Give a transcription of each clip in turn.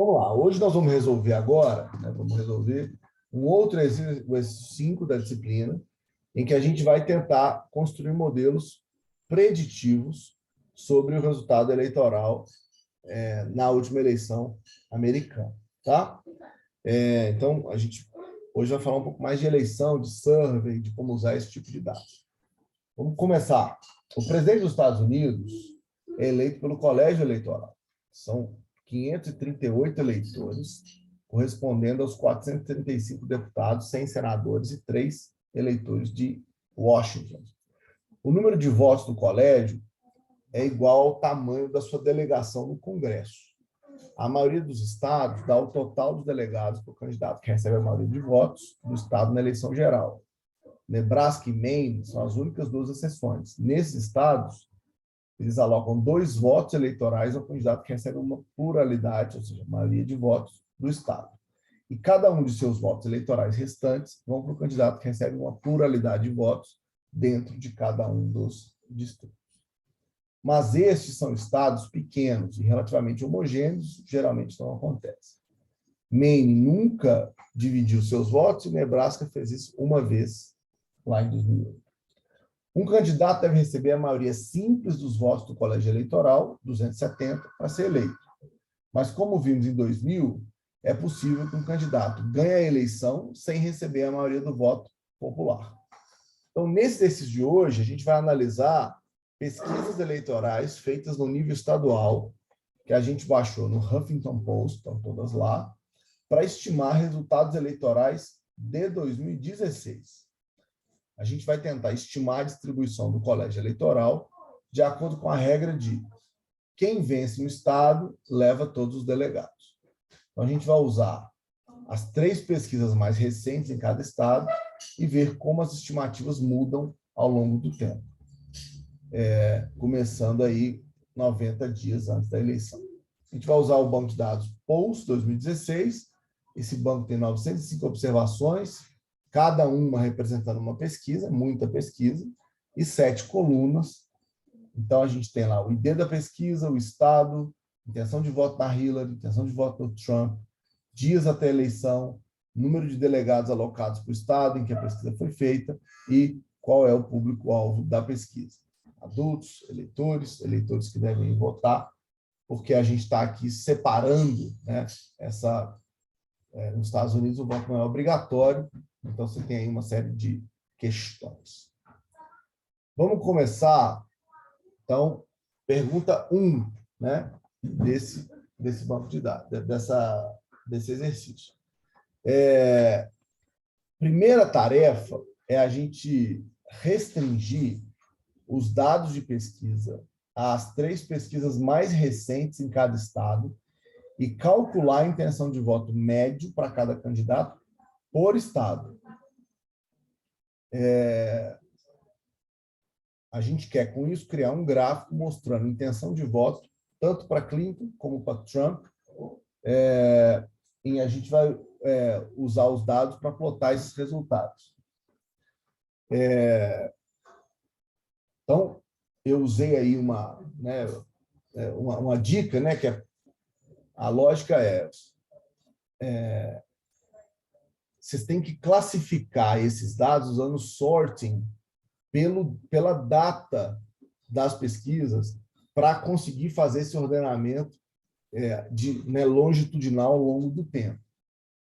Vamos lá, hoje nós vamos resolver agora, né, vamos resolver um outro exercício, o exercício 5 da disciplina, em que a gente vai tentar construir modelos preditivos sobre o resultado eleitoral na última eleição americana, tá? Então, a gente hoje vai falar um pouco mais de eleição, de survey, de como usar esse tipo de dados. Vamos começar. O presidente dos Estados Unidos é eleito pelo colégio eleitoral. São 538 eleitores, correspondendo aos 435 deputados, 100 senadores e 3 eleitores de Washington. O número de votos do colégio é igual ao tamanho da sua delegação no Congresso. A maioria dos estados dá o total dos delegados para o candidato que recebe a maioria de votos do estado na eleição geral. Nebraska e Maine são as únicas duas exceções. Nesses estados, eles alocam 2 votos eleitorais ao candidato que recebe uma pluralidade, ou seja, maioria de votos do estado. E cada um de seus votos eleitorais restantes vão para o candidato que recebe uma pluralidade de votos dentro de cada um dos distritos. Mas estes são estados pequenos e relativamente homogêneos, geralmente não acontece. Maine nunca dividiu seus votos e Nebraska fez isso uma vez, lá em 2008. Um candidato deve receber a maioria simples dos votos do colégio eleitoral, 270, para ser eleito. Mas, como vimos em 2000, é possível que um candidato ganhe a eleição sem receber a maioria do voto popular. Então, nesse exercício de hoje, a gente vai analisar pesquisas eleitorais feitas no nível estadual, que a gente baixou no Huffington Post, estão todas lá, para estimar resultados eleitorais de 2016. A gente vai tentar estimar a distribuição do colégio eleitoral de acordo com a regra de quem vence no estado leva todos os delegados. Então, a gente vai usar as 3 pesquisas mais recentes em cada estado e ver como as estimativas mudam ao longo do tempo. Começando aí 90 dias antes da eleição. A gente vai usar o banco de dados Post 2016. Esse banco tem 905 observações, cada uma representando uma pesquisa, muita pesquisa, e 7 colunas. Então, a gente tem lá o ID da pesquisa, o estado, intenção de voto na Hillary, intenção de voto no Trump, dias até a eleição, número de delegados alocados para o estado em que a pesquisa foi feita e qual é o público-alvo da pesquisa. Adultos, eleitores que devem votar, porque a gente está aqui separando, né, nos Estados Unidos o voto não é obrigatório, então você tem aí uma série de questões. Vamos começar, então, pergunta 1, né, desse banco de dados, desse exercício. Primeira tarefa é a gente restringir os dados de pesquisa às 3 pesquisas mais recentes em cada estado e calcular a intenção de voto médio para cada candidato por estado. A gente quer, com isso, criar um gráfico mostrando intenção de voto, tanto para Clinton como para Trump, e a gente vai usar os dados para plotar esses resultados. Então, eu usei aí uma dica, né, que a lógica vocês têm que classificar esses dados usando sorting pela data das pesquisas para conseguir fazer esse ordenamento longitudinal ao longo do tempo.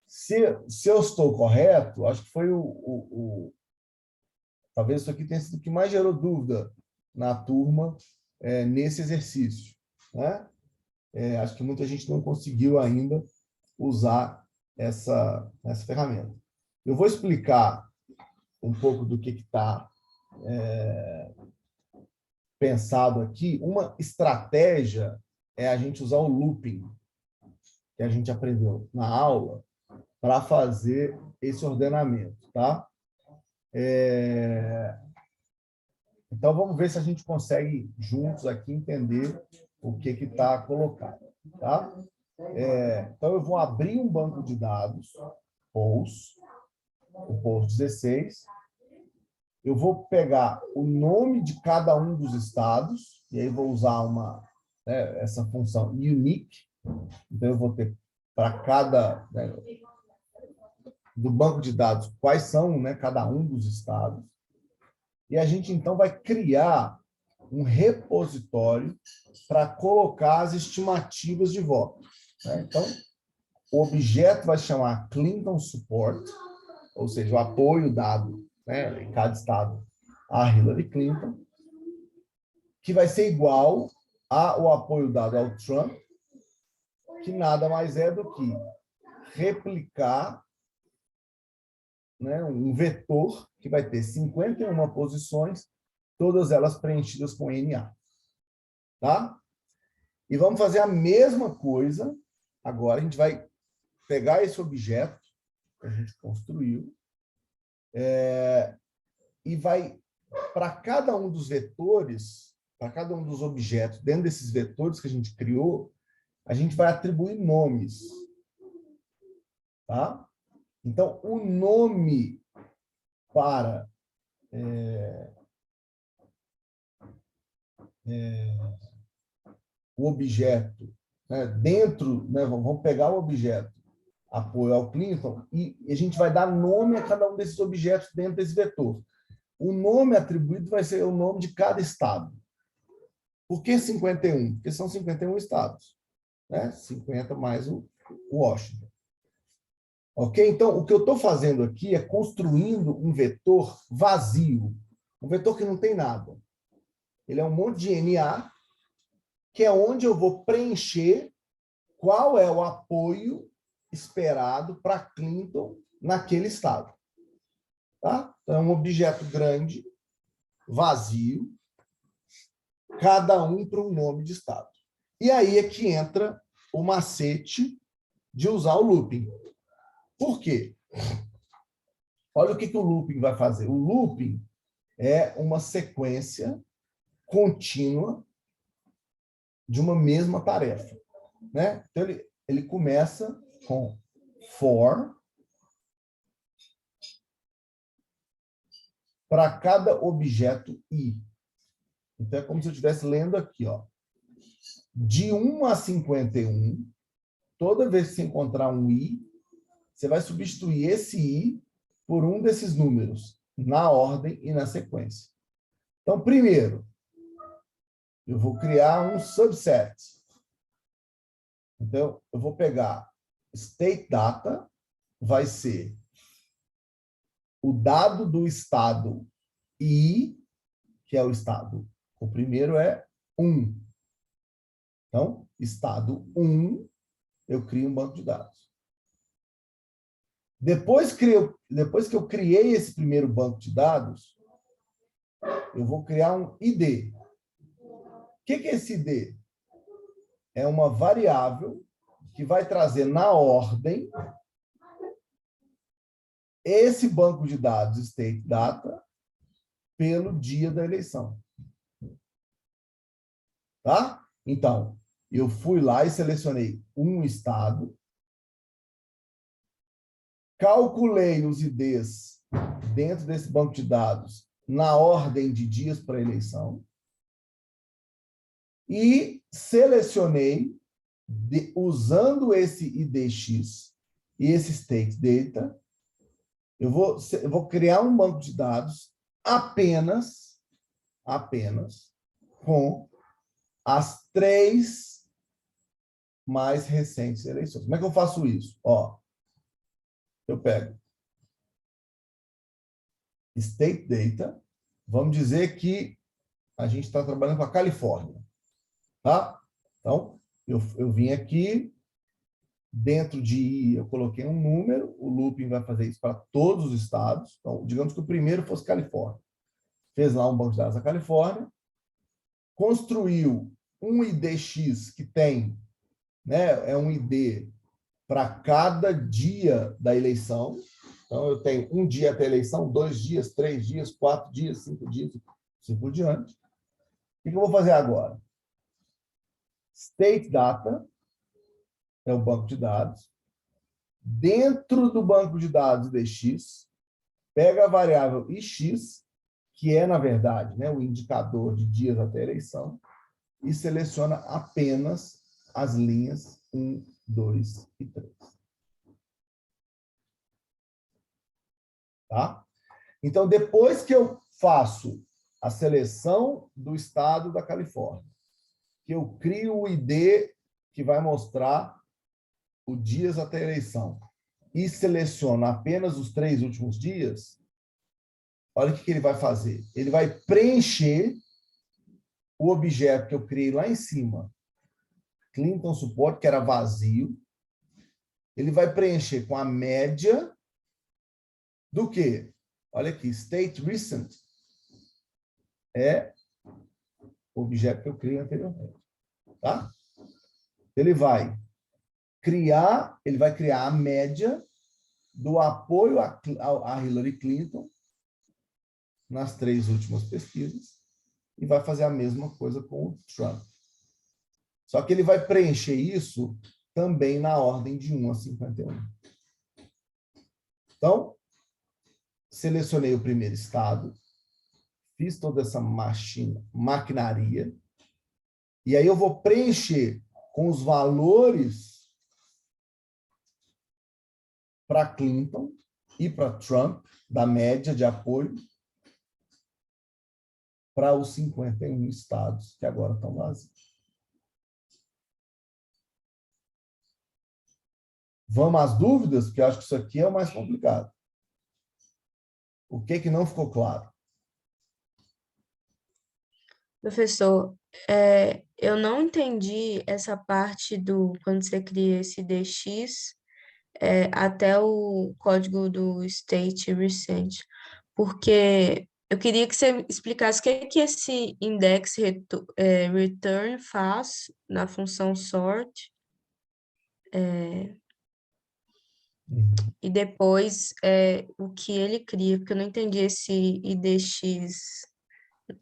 Se eu estou correto, acho que foi talvez isso aqui tenha sido o que mais gerou dúvida na turma nesse exercício, né? Acho que muita gente não conseguiu ainda usar essa ferramenta. Eu vou explicar um pouco do que está pensado aqui. Uma estratégia é a gente usar o looping, que a gente aprendeu na aula, para fazer esse ordenamento, tá? Então, vamos ver se a gente consegue, juntos aqui, entender o que está colocado, tá? Então, eu vou abrir um banco de dados, o Post 16. Eu vou pegar o nome de cada um dos estados, e aí vou usar essa função unique. Então, eu vou ter para cada, né, do banco de dados, quais são, né, cada um dos estados. E a gente, então, vai criar um repositório para colocar as estimativas de voto. Né? Então, o objeto vai chamar Clinton Support, ou seja, o apoio dado, né, em cada estado a Hillary Clinton, que vai ser igual ao apoio dado ao Trump, que nada mais é do que replicar, né, um vetor que vai ter 51 posições, todas elas preenchidas com NA. Tá? E vamos fazer a mesma coisa. Agora a gente vai pegar esse objeto que a gente construiu e vai, para cada um dos vetores, para cada um dos objetos, dentro desses vetores que a gente criou, a gente vai atribuir nomes. Tá? Então, o nome para o objeto, né, dentro, né, vamos pegar o objeto apoio ao Clinton e a gente vai dar nome a cada um desses objetos dentro desse vetor. O nome atribuído vai ser o nome de cada estado. Por que 51? Porque são 51 estados. Né? 50 mais o Washington. Ok? Então, o que eu estou fazendo aqui é construindo um vetor vazio. Um vetor que não tem nada. Ele é um monte de NA, que é onde eu vou preencher qual é o apoio esperado para Clinton naquele estado. Tá? Então, é um objeto grande, vazio, cada um para um nome de estado. E aí é que entra o macete de usar o looping. Por quê? Olha o que o looping vai fazer. O looping é uma sequência contínua de uma mesma tarefa. Né? Então, ele começa com for para cada objeto i. Então, é como se eu estivesse lendo aqui, ó. De 1 a 51, toda vez que você encontrar um i, você vai substituir esse i por um desses números, na ordem e na sequência. Então, primeiro, eu vou criar um subset. Então, eu vou pegar state data, vai ser o dado do estado I, que é o estado. O primeiro é 1. Então, estado 1, eu crio um banco de dados. Depois que eu criei esse primeiro banco de dados, eu vou criar um ID. O que é esse ID? É uma variável que vai trazer na ordem esse banco de dados state data pelo dia da eleição. Tá? Então, eu fui lá e selecionei um estado, calculei os IDs dentro desse banco de dados na ordem de dias para a eleição e selecionei, usando esse IDX e esse state data, eu vou criar um banco de dados apenas com as 3 mais recentes eleições. Como é que eu faço isso? Ó, eu pego state data, vamos dizer que a gente está trabalhando com a Califórnia, tá? Então, eu vim aqui, dentro de I, eu coloquei um número, o looping vai fazer isso para todos os estados. Então, digamos que o primeiro fosse Califórnia. Fez lá um banco de dados da Califórnia, construiu um IDX que tem, né, é um ID para cada dia da eleição. Então, eu tenho um dia até a eleição, 2 dias, 3 dias, 4 dias, 5 dias, assim por diante. O que eu vou fazer agora? State data é o banco de dados. Dentro do banco de dados IDX, pega a variável ix, que é, na verdade, né, o indicador de dias até a eleição, e seleciona apenas as linhas 1, 2 e 3. Tá? Então, depois que eu faço a seleção do estado da Califórnia, que eu crio o ID que vai mostrar o dias até a eleição, e seleciono apenas os 3 últimos dias, olha o que ele vai fazer. Ele vai preencher o objeto que eu criei lá em cima, Clinton Support, que era vazio. Ele vai preencher com a média do quê? Olha aqui, State Recent é o objeto que eu criei anteriormente. Tá? Ele vai criar a média do apoio a Hillary Clinton nas 3 últimas pesquisas e vai fazer a mesma coisa com o Trump. Só que ele vai preencher isso também na ordem de 1 a 51. Então, selecionei o primeiro estado, fiz toda essa maquinaria, e aí eu vou preencher com os valores para Clinton e para Trump, da média de apoio, para os 51 estados que agora estão vazios. Vamos às dúvidas? Porque eu acho que isso aqui é o mais complicado. O que não ficou claro? Professor, eu não entendi essa parte do quando você cria esse DX até o código do State Recent, porque eu queria que você explicasse o que esse index return faz na função sort, e depois o que ele cria, porque eu não entendi esse IDX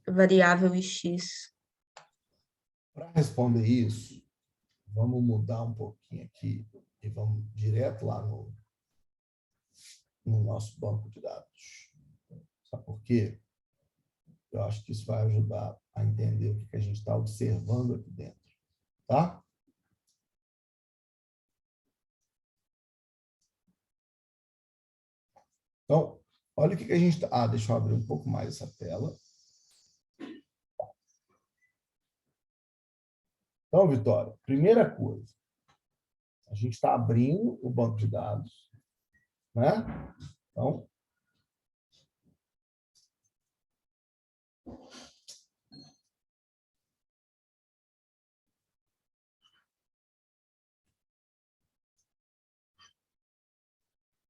variável x. Para responder isso, vamos mudar um pouquinho aqui e vamos direto lá no nosso banco de dados. Sabe por quê? Eu acho que isso vai ajudar a entender o que a gente está observando aqui dentro. Tá? Então, olha o que a gente está... deixa eu abrir um pouco mais essa tela. Então, Vitória, primeira coisa, a gente está abrindo o banco de dados, né? Então,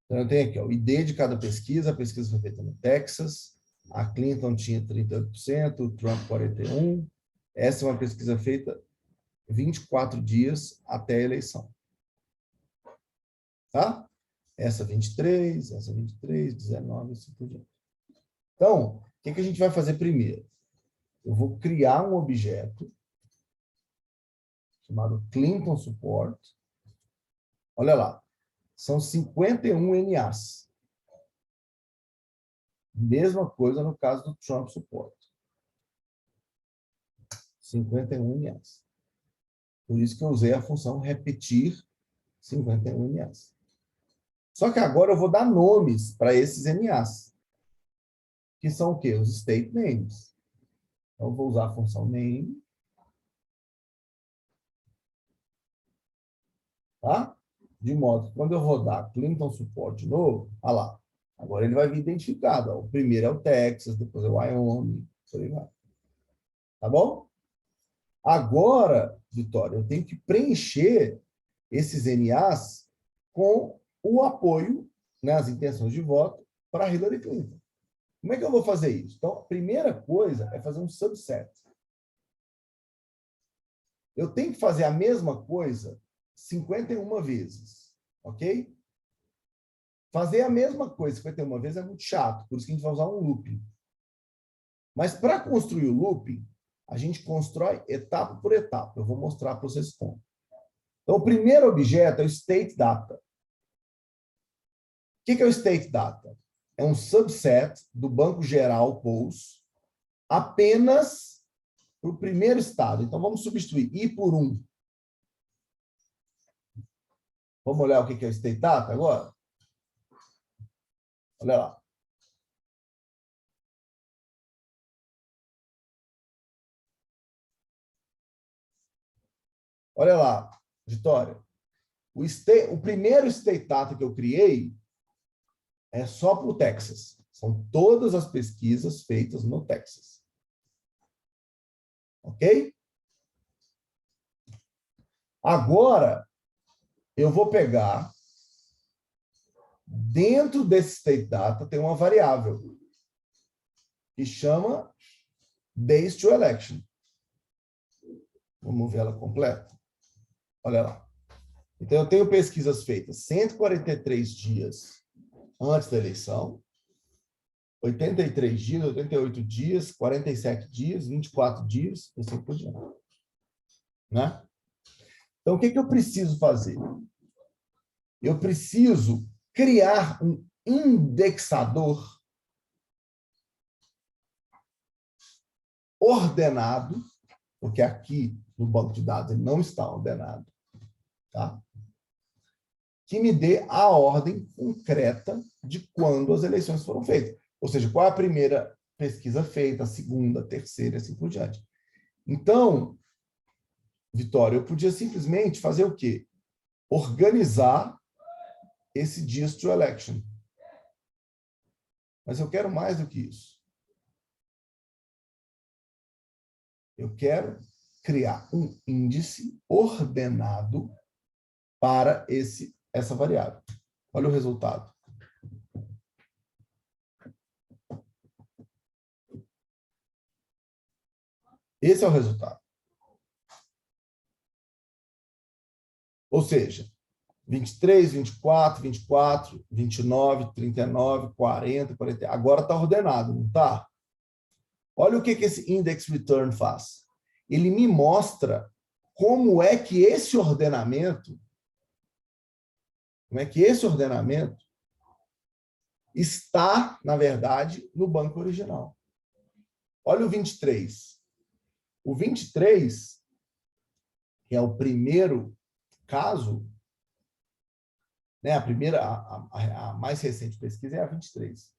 eu tenho aqui ó, o ID de cada pesquisa. A pesquisa foi feita no Texas. A Clinton tinha 38%, o Trump 41%. Essa é uma pesquisa feita 24 dias até a eleição. Tá? Essa 23, essa 23, 19, assim por diante. Então, o que a gente vai fazer primeiro? Eu vou criar um objeto chamado Clinton Support. Olha lá, são 51 NAs. Mesma coisa no caso do Trump Support. 51 NAs. Por isso que eu usei a função repetir 51 NAs. Só que agora eu vou dar nomes para esses NAs, que são o quê? Os state names. Então, eu vou usar a função name. Tá? De modo que quando eu rodar Clinton Support de novo, olha lá, agora ele vai vir identificado. Ó. O primeiro é o Texas, depois é o Wyoming, por aí vai. Tá bom? Agora, Vitória, eu tenho que preencher esses NAs com o apoio, né, as intenções de voto para Hillary Clinton. Como é que eu vou fazer isso? Então, a primeira coisa é fazer um subset. Eu tenho que fazer a mesma coisa 51 vezes, ok? Fazer a mesma coisa 51 vezes é muito chato, por isso que a gente vai usar um looping. Mas para construir o looping, a gente constrói etapa por etapa. Eu vou mostrar para vocês como. Então, o primeiro objeto é o state data. O que é o state data? É um subset do banco geral POS apenas para o primeiro estado. Então, vamos substituir I por 1. Vamos olhar o que é o state data agora? Olha lá. Olha lá, Vitória. O primeiro state data que eu criei é só para o Texas. São todas as pesquisas feitas no Texas. Ok? Agora, eu vou pegar, dentro desse state data, tem uma variável que chama days to election. Vamos ver ela completa? Olha lá. Então, eu tenho pesquisas feitas 143 dias antes da eleição, 83 dias, 88 dias, 47 dias, 24 dias, e assim por diante. Né? Então, o que eu preciso fazer? Eu preciso criar um indexador ordenado, porque aqui no banco de dados ele não está ordenado, tá? Que me dê a ordem concreta de quando as eleições foram feitas. Ou seja, qual é a primeira pesquisa feita, a segunda, a terceira, e assim por diante. Então, Vitória, eu podia simplesmente fazer o quê? Organizar esse dias to election. Mas eu quero mais do que isso. Eu quero criar um índice ordenado para essa variável. Olha o resultado. Esse é o resultado. Ou seja, 23, 24, 24, 29, 39, 40, 40. Agora está ordenado, não está? Olha o que esse index return faz. Ele me mostra como é que esse ordenamento está, na verdade, no banco original. Olha o 23. O 23, que é o primeiro caso, né? A mais recente pesquisa é a 23.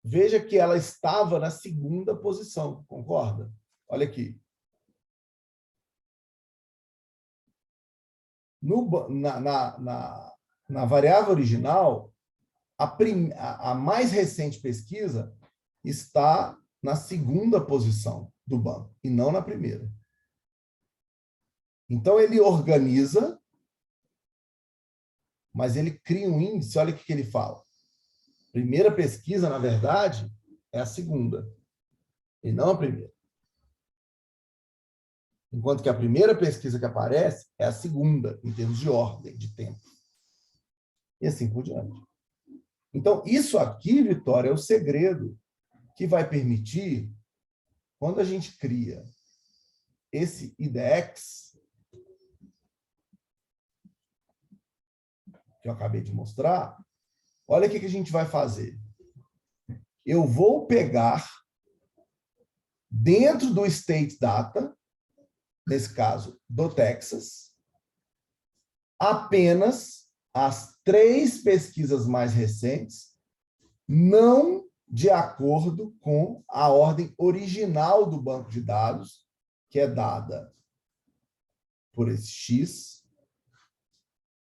Veja que ela estava na segunda posição, concorda? Olha aqui. Na variável original, a mais recente pesquisa está na segunda posição do banco, e não na primeira. Então, ele organiza, mas ele cria um índice, olha o que ele fala. Primeira pesquisa, na verdade, é a segunda, e não a primeira. Enquanto que a primeira pesquisa que aparece é a segunda, em termos de ordem, de tempo. E assim por diante. Então, isso aqui, Vitória, é o segredo que vai permitir, quando a gente cria esse IDEX, que eu acabei de mostrar, olha o que a gente vai fazer. Eu vou pegar, dentro do State Data, nesse caso, do Texas, apenas as 3 pesquisas mais recentes, não de acordo com a ordem original do banco de dados, que é dada por esse X,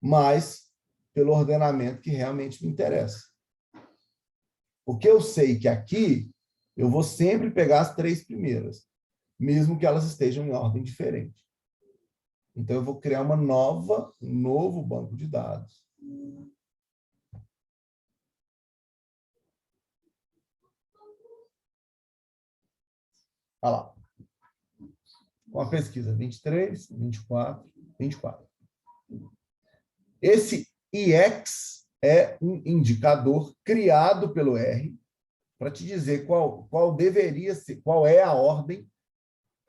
mas pelo ordenamento que realmente me interessa. Porque eu sei que aqui eu vou sempre pegar as 3 primeiras, mesmo que elas estejam em ordem diferente. Então, eu vou criar um novo banco de dados. Olha lá. Com a pesquisa 23, 24, 24. Esse IX é um indicador criado pelo R para te dizer qual deveria ser, qual é a ordem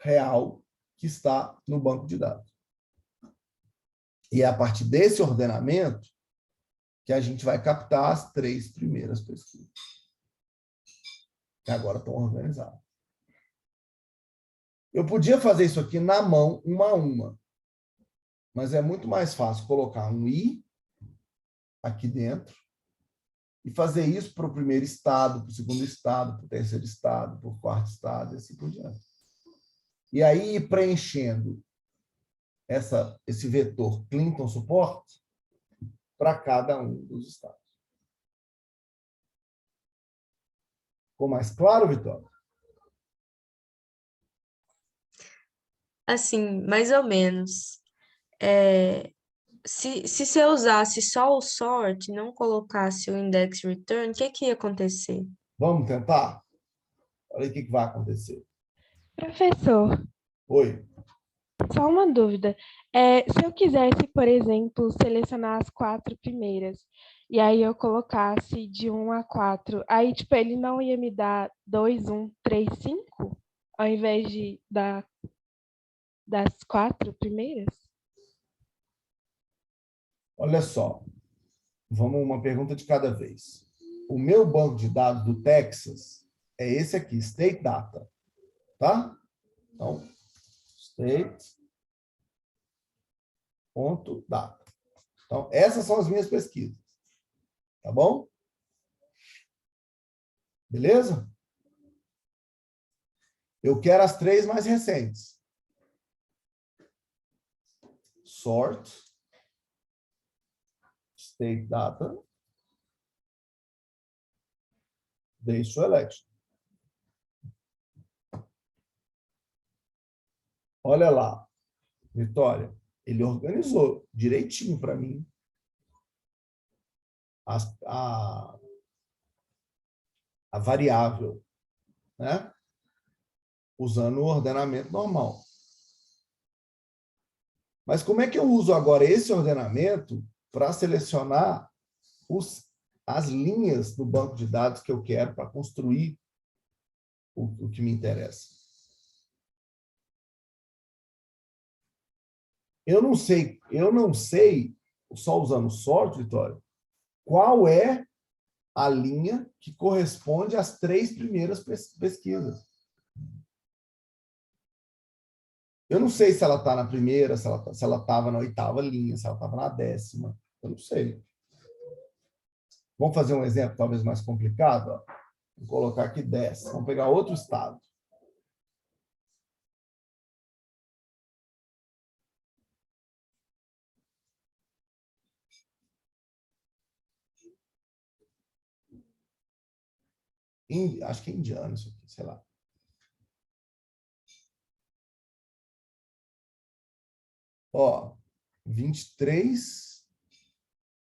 real que está no banco de dados. E é a partir desse ordenamento que a gente vai captar as 3 primeiras pesquisas, que agora estão organizadas. Eu podia fazer isso aqui na mão, uma a uma. Mas é muito mais fácil colocar um i aqui dentro e fazer isso para o primeiro estado, para o segundo estado, para o terceiro estado, para o quarto estado, e assim por diante. E aí ir preenchendo esse vetor Clinton Support para cada um dos estados. Ficou mais claro, Vitória? Assim, mais ou menos. É, se você usasse só o sort, não colocasse o index return, o que que ia acontecer? Vamos tentar? Olha aí o que vai acontecer. Professor, Oi. só uma dúvida. Se eu quisesse, por exemplo, selecionar as 4 primeiras, e aí eu colocasse de 1 a 4, aí, tipo, ele não ia me dar 2, 1, 3, 5, ao invés das 4 primeiras? Olha só. Vamos uma pergunta de cada vez. O meu banco de dados do Texas é esse aqui, State Data. Tá? Então, state.data. Então, essas são as minhas pesquisas. Tá bom? Beleza? Eu quero as 3 mais recentes. Sort, State Data, Days to Election. Olha lá, Vitória, ele organizou direitinho para mim a variável, né? Usando o ordenamento normal. Mas como é que eu uso agora esse ordenamento para selecionar as linhas do banco de dados que eu quero para construir o que me interessa? Eu não sei, só usando sort, Vitória, qual é a linha que corresponde às 3 primeiras pesquisas. Eu não sei se ela está na primeira, se ela estava na 8ª linha, se ela estava na 10ª. Eu não sei. Vamos fazer um exemplo talvez mais complicado? Ó. Vou colocar aqui 10. Vamos pegar outro estado. Acho que é indiano isso aqui, sei lá. Ó, 23,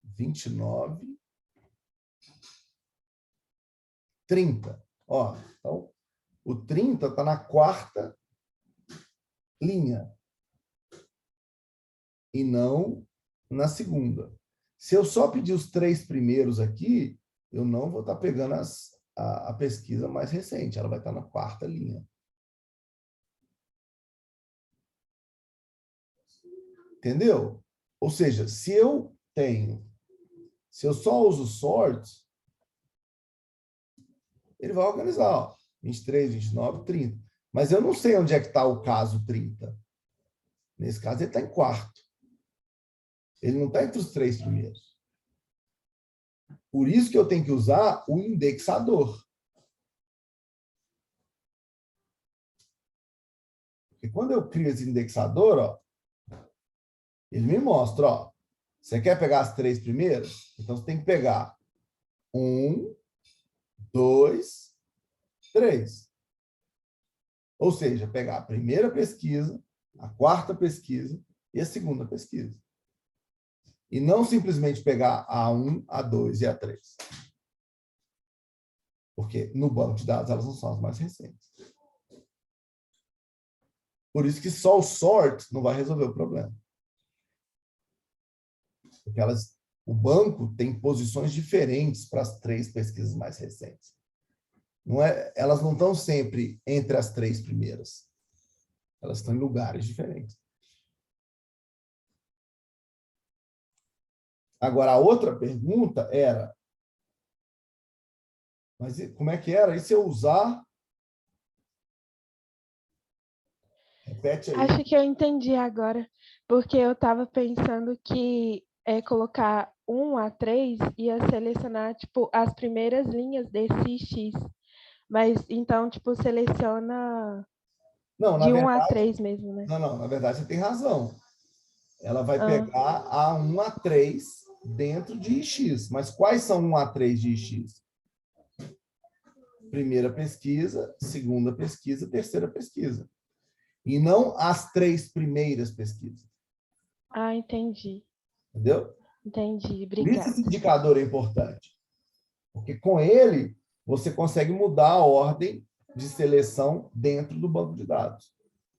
29, 30. Ó, então, o 30 está na 4ª linha e não na 2ª. Se eu só pedir os 3 primeiros aqui, eu não vou estar pegando a pesquisa mais recente, ela vai estar na 4ª linha. Entendeu? Ou seja, se eu só uso sort, ele vai organizar, ó, 23, 29, 30. Mas eu não sei onde é que está o caso 30. Nesse caso, ele está em 4º. Ele não está entre os 3 primeiros. Por isso que eu tenho que usar o indexador. Porque quando eu crio esse indexador, ó, ele me mostra, ó, você quer pegar as 3 primeiras? Então, você tem que pegar 1, 2, 3. Ou seja, pegar a primeira pesquisa, a 4ª pesquisa e a 2ª pesquisa. E não simplesmente pegar a 1, a 2 e a 3. Porque no banco de dados elas não são as mais recentes. Por isso que só o sort não vai resolver o problema. Porque o banco tem posições diferentes para as 3 pesquisas mais recentes. Elas não estão sempre entre as 3 primeiras. Elas estão em lugares diferentes. Agora, a outra pergunta era, mas como é que era? E se eu usar... Repete aí. Acho que eu entendi agora, porque eu estava pensando que colocar 1 a 3 ia selecionar, tipo, as primeiras linhas desse X. Mas, então, tipo, seleciona Não, na de 1 a verdade, 3 mesmo, né? não, na verdade você tem razão. Ela vai Ah, pegar a 1 a 3 dentro de X. Mas quais são 1 a 3 de X? Primeira pesquisa, segunda pesquisa, terceira pesquisa. E não as 3 primeiras pesquisas. entendi. Entendeu? Entendi. Por isso esse Obrigada. indicador é importante. Porque com ele, você consegue mudar a ordem de seleção dentro do banco de dados.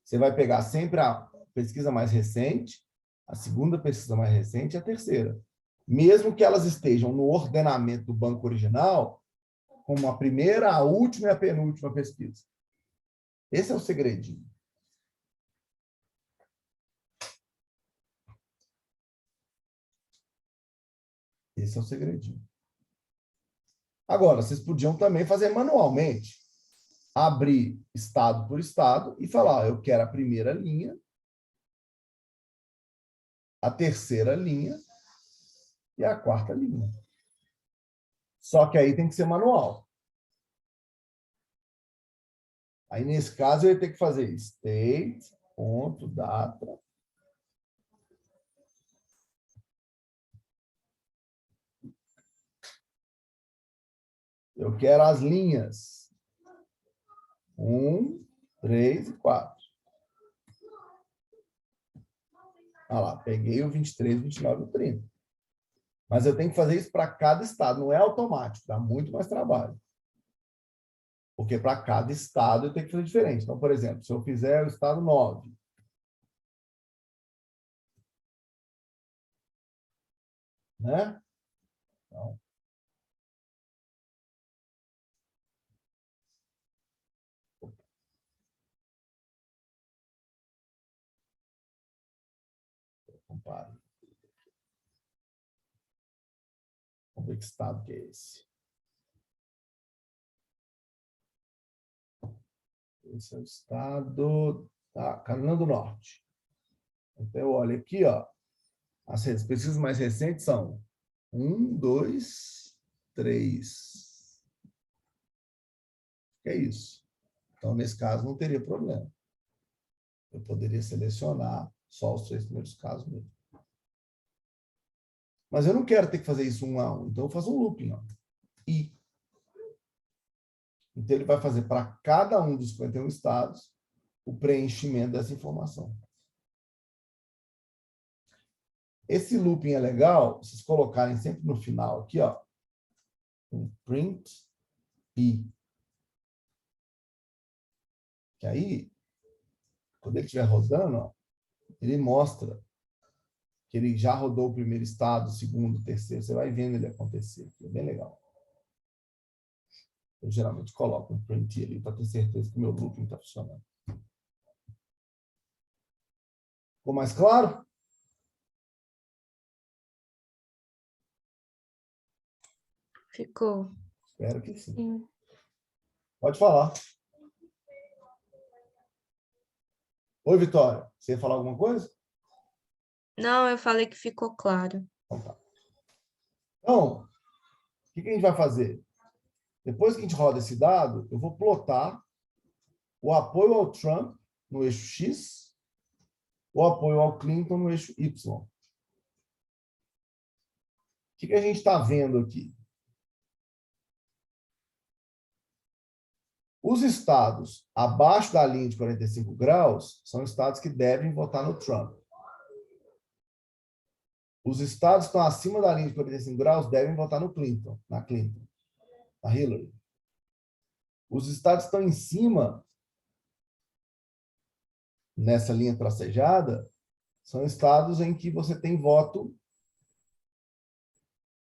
Você vai pegar sempre a pesquisa mais recente, a segunda pesquisa mais recente e a terceira. Mesmo que elas estejam no ordenamento do banco original, como a primeira, a última e a penúltima pesquisa. Esse é o segredinho. Esse é o segredinho. Agora, vocês podiam também fazer manualmente. Abrir estado por estado e falar, eu quero a primeira linha, a terceira linha e a quarta linha. Só que aí tem que ser manual. Aí, nesse caso, eu ia ter que fazer state.data. Eu quero as linhas 1, 3 e 4. Olha lá, peguei o 23, 29 e 30. Mas eu tenho que fazer isso para cada estado, não é automático, dá muito mais trabalho. Porque para cada estado eu tenho que fazer diferente. Então, por exemplo, se eu fizer o estado 9, né? Então, compare. Vamos ver que estado que é esse. Esse é o estado da Carolina do Norte. Então, eu olho aqui, ó. As pesquisas mais recentes são 1, 2, 3. É isso. Então, nesse caso, não teria problema. Eu poderia selecionar só os 3 primeiros casos mesmo. Mas eu não quero ter que fazer isso 1 a 1. Então, eu faço um looping. Ó. E. Então, ele vai fazer para cada um dos 51 estados o preenchimento dessa informação. Esse looping é legal, vocês colocarem sempre no final aqui, ó, um print e. Que aí, quando ele estiver rodando, ó, ele mostra que ele já rodou o primeiro estado, o segundo, o terceiro. Você vai vendo ele acontecer. É bem legal. Eu geralmente coloco um print ali para ter certeza que o meu looping está funcionando. Ficou mais claro? Ficou. Espero que sim. Sim. Pode falar. Oi, Vitória. Você ia falar alguma coisa? Não, eu falei que ficou claro. Então, tá. Então, o que a gente vai fazer? Depois que a gente roda esse dado, eu vou plotar o apoio ao Trump no eixo X, o apoio ao Clinton no eixo Y. O que a gente está vendo aqui? Os estados abaixo da linha de 45 graus são estados que devem votar no Trump. Os estados que estão acima da linha de 45 graus devem votar no Clinton, na Hillary. Os estados que estão em cima, nessa linha tracejada, são estados em que você tem voto.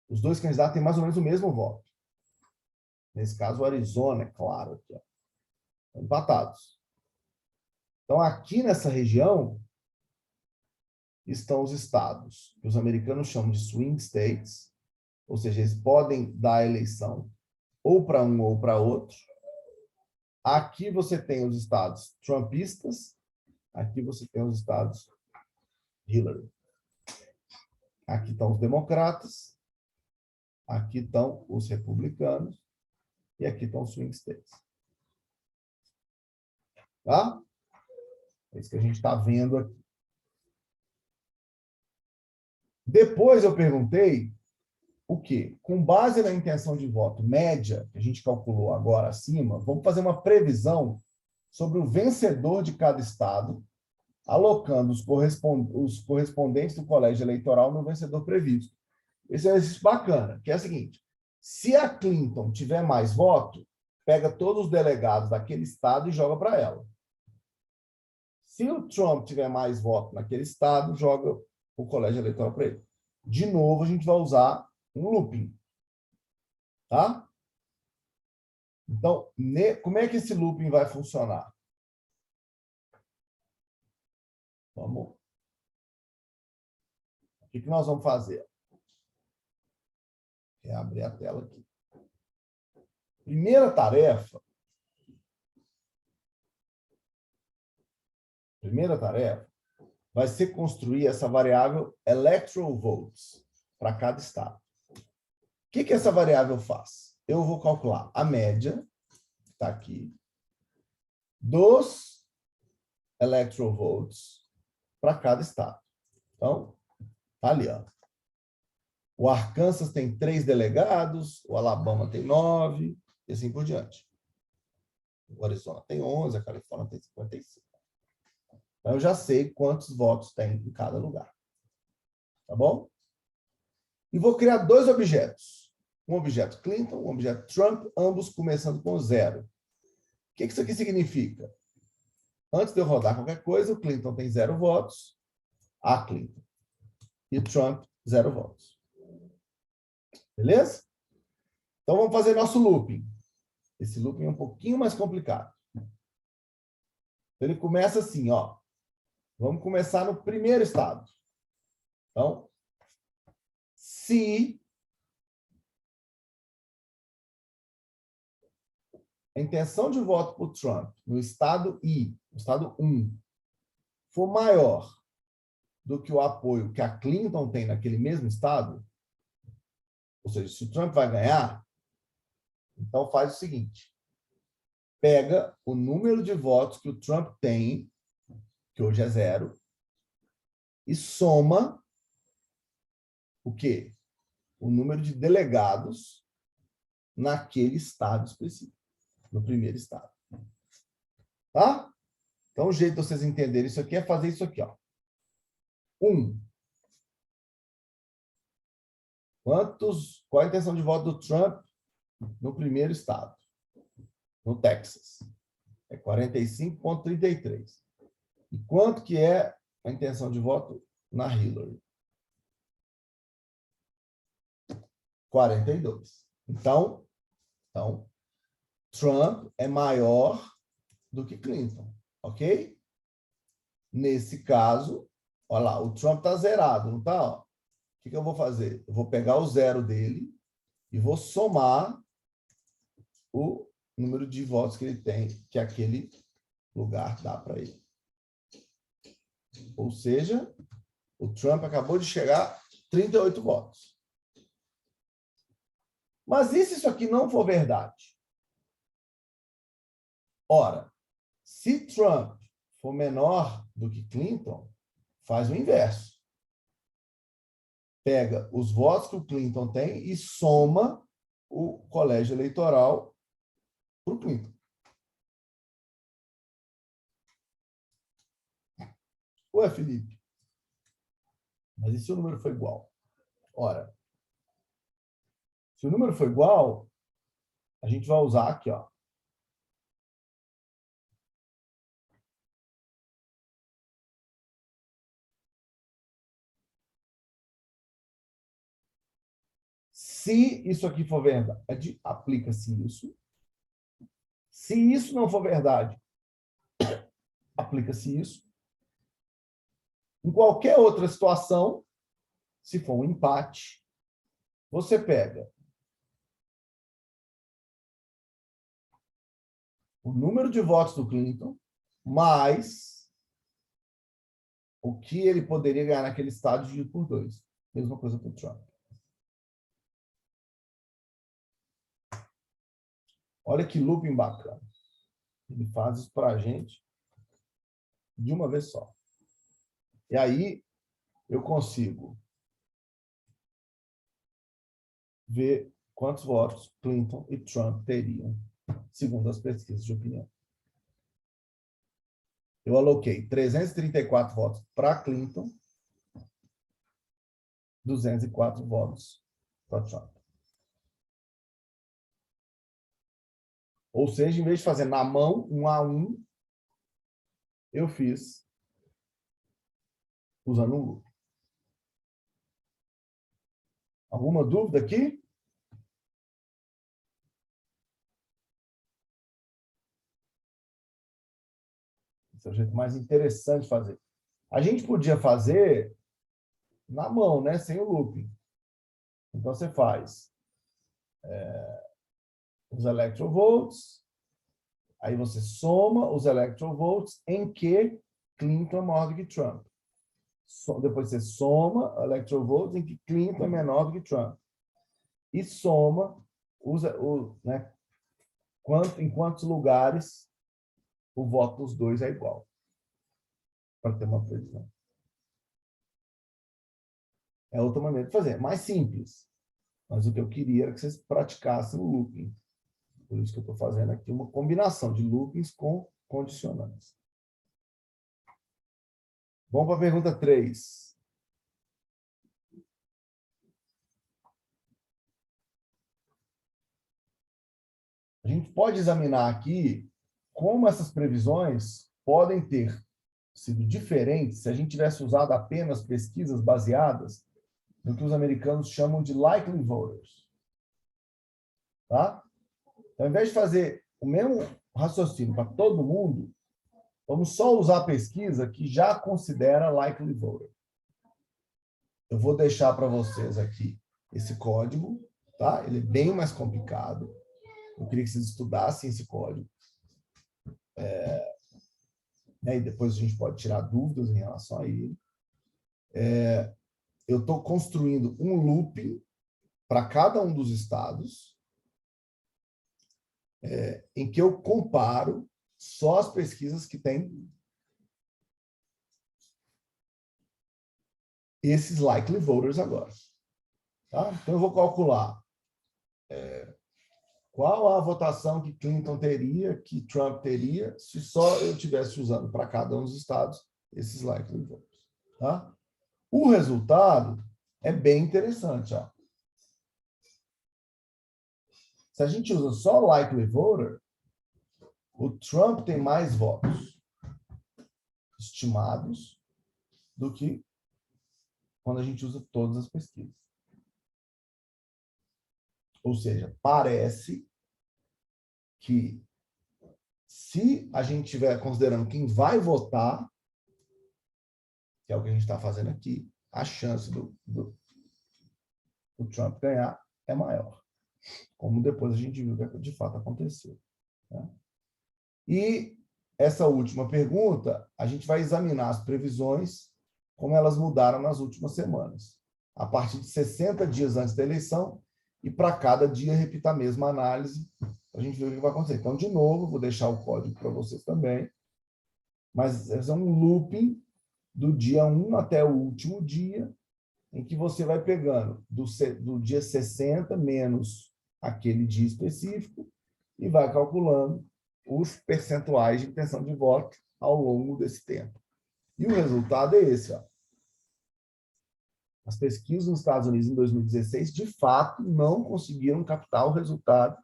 Os dois candidatos têm mais ou menos o mesmo voto. Nesse caso, o Arizona, é claro. Aqui, ó. Estão empatados. Então, aqui nessa região, estão os estados que os americanos chamam de swing states, ou seja, eles podem dar a eleição ou para um ou para outro. Aqui você tem os estados trumpistas, Aqui você tem os estados Hillary. Aqui estão os democratas. Aqui estão os republicanos. E aqui estão os swing states. Tá? É isso que a gente está vendo aqui. Depois eu perguntei o quê? Com base na intenção de voto média, que a gente calculou agora acima, vamos fazer uma previsão sobre o vencedor de cada estado, alocando os correspondentes do colégio eleitoral no vencedor previsto. Esse é um exercício bacana, que é o seguinte: se a Clinton tiver mais voto, pega todos os delegados daquele estado e joga para ela. Se o Trump tiver mais voto naquele estado, joga o colégio eleitoral para ele. De novo, a gente vai usar um looping. Tá? Então, como é que esse looping vai funcionar? Vamos. O que nós vamos fazer? É abrir a tela aqui. Primeira tarefa vai ser construir essa variável electoral votes para cada estado. O que essa variável faz? Eu vou calcular a média, que está aqui, dos electoral votes para cada estado. Então, tá ali, ó. O Arkansas tem 3 delegados, o Alabama tem 9, e assim por diante. O Arizona tem 11, a Califórnia tem 55. Então, eu já sei quantos votos tem em cada lugar. Tá bom? E vou criar 2 objetos. Um objeto Clinton, um objeto Trump, ambos começando com 0. O que isso aqui significa? Antes de eu rodar qualquer coisa, o Clinton tem 0 votos, a Clinton. E o Trump, 0 votos. Beleza? Então, vamos fazer nosso looping. Esse looping é um pouquinho mais complicado. Ele começa assim, ó. Vamos começar no primeiro estado. Então, se a intenção de voto para o Trump no estado I, no estado 1, for maior do que o apoio que a Clinton tem naquele mesmo estado, ou seja, se o Trump vai ganhar, então faz o seguinte: pega o número de votos que o Trump tem, que hoje é 0, e soma o quê? O número de delegados naquele estado específico, no primeiro estado. Tá? Então, o jeito de vocês entenderem isso aqui é fazer isso aqui, ó. 1. Qual a intenção de voto do Trump no primeiro estado? No Texas. É 45,33. E quanto que é a intenção de voto na Hillary? 42. Então, Trump é maior do que Clinton, ok? Nesse caso, olha lá, o Trump está zerado, não está? O que eu vou fazer? Eu vou pegar o 0 dele e vou somar o número de votos que ele tem, que aquele lugar dá para ele. Ou seja, o Trump acabou de chegar a 38 votos. Mas e se isso aqui não for verdade? Ora, se Trump for menor do que Clinton, faz o inverso. Pega os votos que o Clinton tem e soma o colégio eleitoral para o Clinton. Ué, Felipe, mas e se o número for igual? Ora, se o número for igual, a gente vai usar aqui, ó. Se isso aqui for verdade, aplica-se isso. Se isso não for verdade, aplica-se isso. Em qualquer outra situação, se for um empate, você pega o número de votos do Clinton mais o que ele poderia ganhar naquele estado dividido por 2. Mesma coisa para o Trump. Olha que looping bacana. Ele faz isso para a gente de uma vez só. E aí, eu consigo ver quantos votos Clinton e Trump teriam, segundo as pesquisas de opinião. Eu aloquei 334 votos para Clinton, 204 votos para Trump. Ou seja, em vez de fazer na mão, 1 a 1, eu fiz usando um loop. Alguma dúvida aqui? Esse é o jeito mais interessante de fazer. A gente podia fazer na mão, né? Sem o looping. Então, você faz os electrovolts, aí você soma os electrovolts em que Clinton é maior do que Trump. Depois você soma electrovolts em que Clinton é menor do que Trump. E soma né, em quantos lugares o voto dos dois é igual. Para ter uma previsão. É outra maneira de fazer. Mais simples. Mas o que eu queria era que vocês praticassem o looping. Por isso que eu estou fazendo aqui uma combinação de loopings com condicionantes. Vamos para a pergunta 3. A gente pode examinar aqui como essas previsões podem ter sido diferentes se a gente tivesse usado apenas pesquisas baseadas no que os americanos chamam de likely voters. Tá? Então, ao invés de fazer o mesmo raciocínio para todo mundo, vamos só usar a pesquisa que já considera likely voter. Eu vou deixar para vocês aqui esse código, tá? Ele é bem mais complicado. Eu queria que vocês estudassem esse código. Né? E depois a gente pode tirar dúvidas em relação a ele. Eu estou construindo um looping para cada um dos estados, em que eu comparo só as pesquisas que têm esses likely voters agora. Tá? Então, eu vou calcular qual a votação que Clinton teria, que Trump teria, se só eu estivesse usando para cada um dos estados esses likely voters. Tá? O resultado é bem interessante. Ó. Se a gente usa só likely voter, o Trump tem mais votos estimados do que quando a gente usa todas as pesquisas. Ou seja, parece que se a gente estiver considerando quem vai votar, que é o que a gente está fazendo aqui, a chance do Trump ganhar é maior. Como depois a gente viu que de fato aconteceu. Né? E essa última pergunta, a gente vai examinar as previsões, como elas mudaram nas últimas semanas. A partir de 60 dias antes da eleição, e para cada dia repita a mesma análise, para a gente ver o que vai acontecer. Então, de novo, vou deixar o código para vocês também, mas é um looping do dia 1 até o último dia, em que você vai pegando do dia 60 menos aquele dia específico e vai calculando os percentuais de intenção de voto ao longo desse tempo. E o resultado é esse. Ó. As pesquisas nos Estados Unidos em 2016, de fato, não conseguiram captar o resultado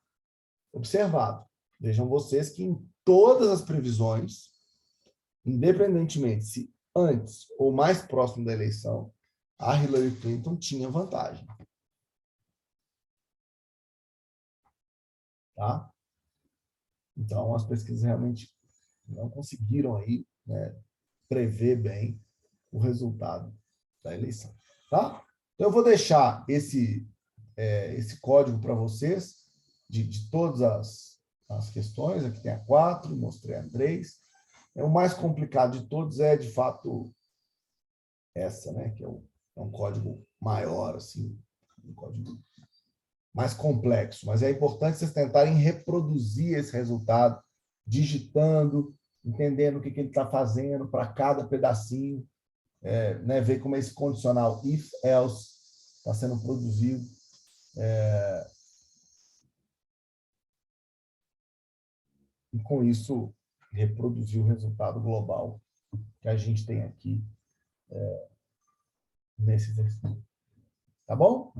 observado. Vejam vocês que em todas as previsões, independentemente se antes ou mais próximo da eleição, a Hillary Clinton tinha vantagem. Tá? Então, as pesquisas realmente não conseguiram aí, né, prever bem o resultado da eleição. Tá? Então, eu vou deixar esse código para vocês, de todas as questões. Aqui tem a 4, mostrei a 3. O mais complicado de todos é, de fato, essa, né, que é um código maior, assim, um código mais complexo, mas é importante vocês tentarem reproduzir esse resultado, digitando, entendendo o que ele está fazendo para cada pedacinho, né, ver como esse condicional if, else está sendo produzido. E, com isso, reproduzir o resultado global que a gente tem aqui nesse exercício. Tá bom?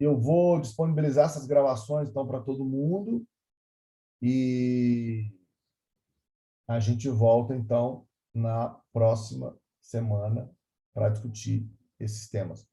Eu vou disponibilizar essas gravações, então, para todo mundo. E a gente volta, então, na próxima semana para discutir esses temas.